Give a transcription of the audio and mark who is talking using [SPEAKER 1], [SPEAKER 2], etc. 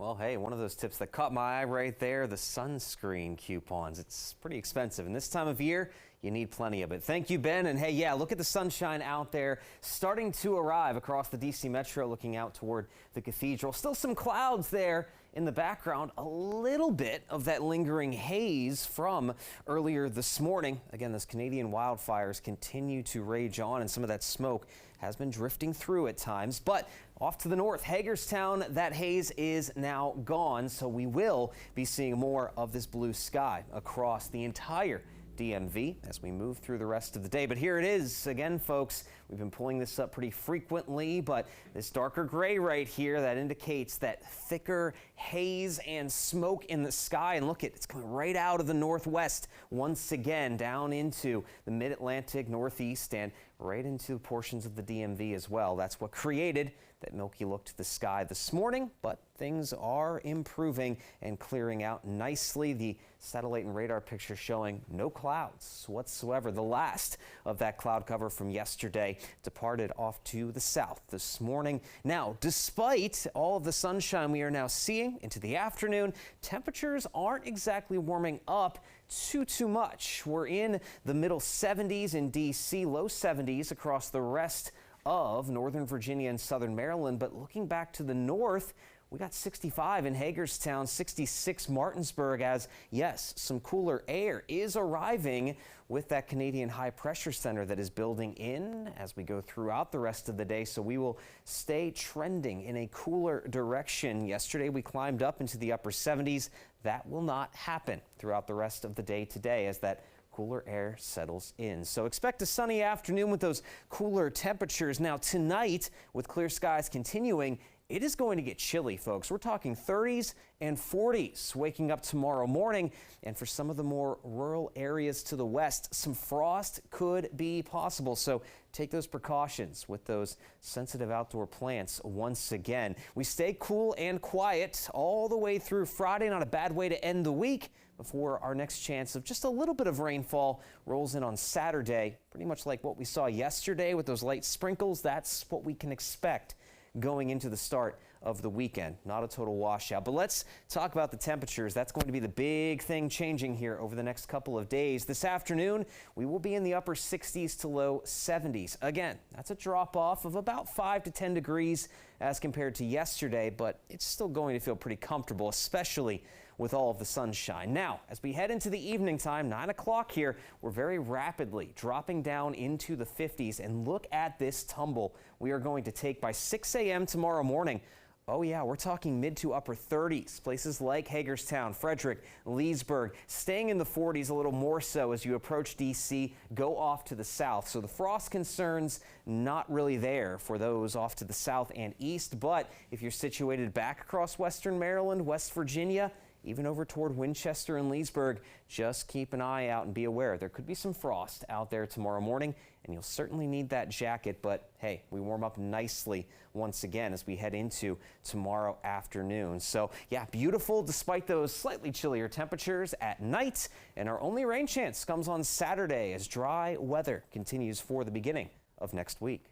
[SPEAKER 1] Well, hey, one of those tips that caught my eye right there, the sunscreen coupons. It's pretty expensive, and this time of year, you need plenty of it. Thank you, Ben. And hey, yeah, look at the sunshine out there starting to arrive across the D.C. Metro, looking out toward the cathedral. Still some clouds there in the background, a little bit of that lingering haze from earlier this morning. Again, those Canadian wildfires continue to rage on, and some of that smoke has been drifting through at times. But off to the north, Hagerstown, that haze is now gone, so we will be seeing more of this blue sky across the entire DMV as we move through the rest of the day. But here it is again, folks. We've been pulling this up pretty frequently, but this darker gray right here, that indicates that thicker haze and smoke in the sky. And look, it's coming right out of the northwest once again, down into the mid-Atlantic, northeast, and right into portions of the DMV as well. That's what created that milky look to the sky this morning, but things are improving and clearing out nicely. The satellite and radar picture showing no clouds whatsoever. The last of that cloud cover from yesterday departed off to the south this morning. Now, despite all of the sunshine we are now seeing into the afternoon, temperatures aren't exactly warming up too much. We're in the middle 70s in D.C., low 70s across the rest of Northern Virginia and Southern Maryland. But looking back to the north, we got 65 in Hagerstown, 66 Martinsburg, as yes, some cooler air is arriving with that Canadian high pressure center that is building in as we go throughout the rest of the day. So we will stay trending in a cooler direction. Yesterday we climbed up into the upper 70s. That will not happen throughout the rest of the day today as that cooler air settles in. So expect a sunny afternoon with those cooler temperatures. Now tonight, with clear skies continuing, it is going to get chilly, folks. We're talking 30s and 40s waking up tomorrow morning. And for some of the more rural areas to the west, some frost could be possible. So take those precautions with those sensitive outdoor plants once again. We stay cool and quiet all the way through Friday. Not a bad way to end the week before our next chance of just a little bit of rainfall rolls in on Saturday. Pretty much like what we saw yesterday with those light sprinkles. That's what we can expect going into the start of the weekend. Not a total washout. But let's talk about the temperatures. That's going to be the big thing changing here over the next couple of days. This afternoon, we will be in the upper 60s to low 70s. Again, that's a drop off of about 5 to 10 degrees as compared to yesterday, but it's still going to feel pretty comfortable, especially with all of the sunshine. Now, as we head into the evening time, 9 o'clock here, we're very rapidly dropping down into the 50s, and look at this tumble we are going to take by 6 a.m. tomorrow morning. Oh yeah, we're talking mid to upper 30s. Places like Hagerstown, Frederick, Leesburg, staying in the 40s a little more so as you approach D.C., go off to the south. So the frost concerns not really there for those off to the south and east. But if you're situated back across western Maryland, West Virginia, even over toward Winchester and Leesburg, just keep an eye out and be aware. There could be some frost out there tomorrow morning, and you'll certainly need that jacket. But hey, we warm up nicely once again as we head into tomorrow afternoon. So yeah, beautiful despite those slightly chillier temperatures at night. And our only rain chance comes on Saturday as dry weather continues for the beginning of next week.